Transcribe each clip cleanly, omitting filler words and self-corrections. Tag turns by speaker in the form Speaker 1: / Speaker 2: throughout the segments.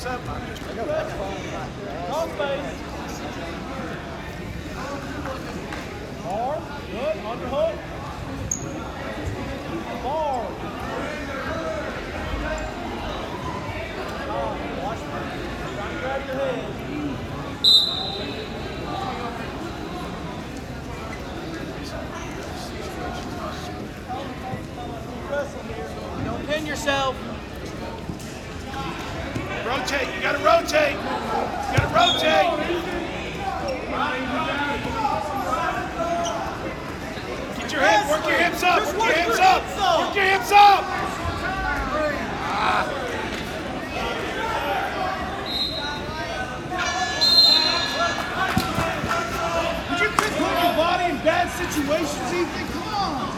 Speaker 1: up. I'm just
Speaker 2: I know, that's fine.
Speaker 3: Cross face. Bar. Good. Underhook. Bar. Watch. Try to grab your head. Don't pin yourself.
Speaker 1: rotate. You gotta rotate. You gotta rotate. Get your hips. Work your hips up. Work your hips up. Work your hips up. Would you quit putting your body in bad situations, Ethan? Come on.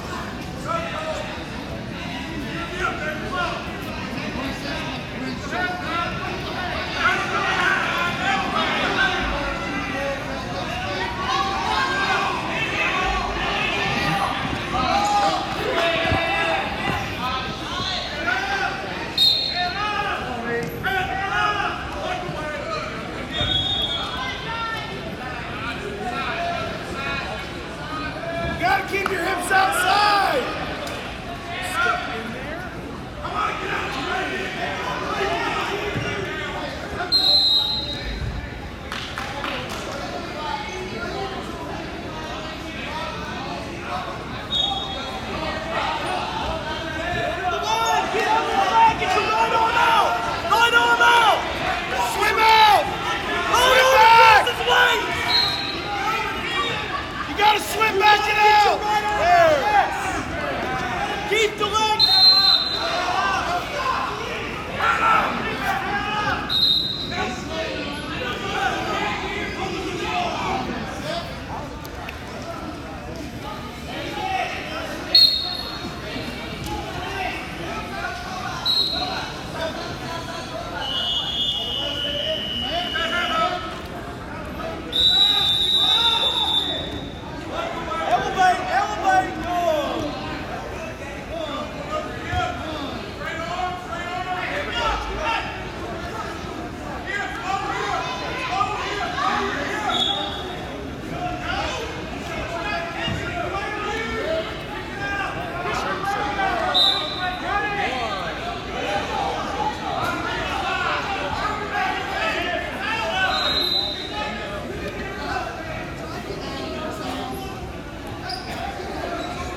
Speaker 1: You gotta keep your hips outside. Step in there. Come on, get out. Swim out. Swim back. You gotta swim back and out. There.
Speaker 3: Keep the leg. Elevate, elevate.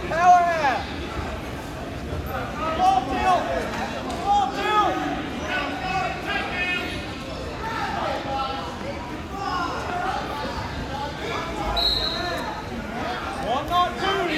Speaker 3: Power half. Ball tilt. Ball tilt. One, not two.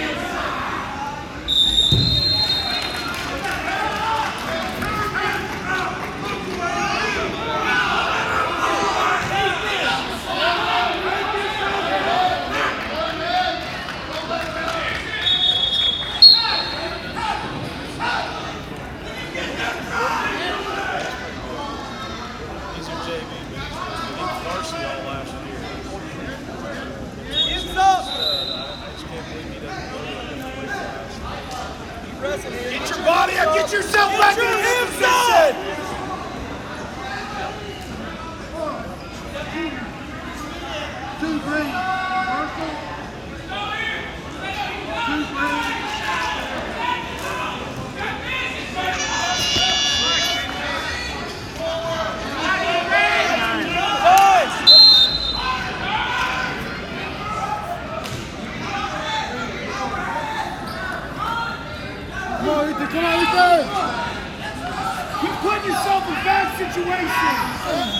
Speaker 1: He's your JV, but he was varsity all last year.
Speaker 3: Hips up.
Speaker 1: I just can't believe he doesn't go to a different weight class.
Speaker 3: Keep pressing here.
Speaker 1: Get your body up. Get yourself back in
Speaker 3: your
Speaker 1: this
Speaker 3: hips
Speaker 1: position.
Speaker 2: Two green. Marshall. Two green. Come on, Ethan. Come on, Ethan.
Speaker 1: Quit putting yourself in bad situations.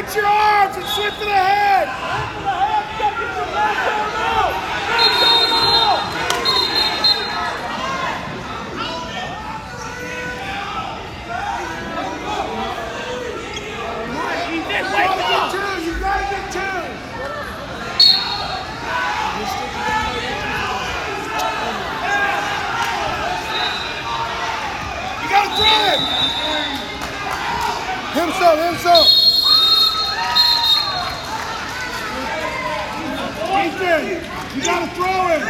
Speaker 1: Switch your arms and switch to the head.
Speaker 3: Back to the head. You got to get your back going out. Back going out.
Speaker 1: You gotta get two. You gotta get two. You gotta throw it.
Speaker 2: Him so.
Speaker 1: Ethan, you gotta throw it.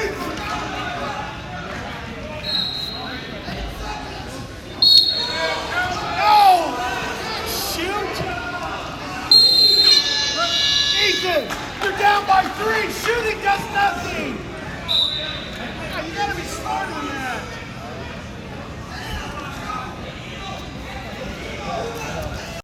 Speaker 1: No! Shoot! Ethan, you're down by 3. Shooting does nothing. You gotta be smarter than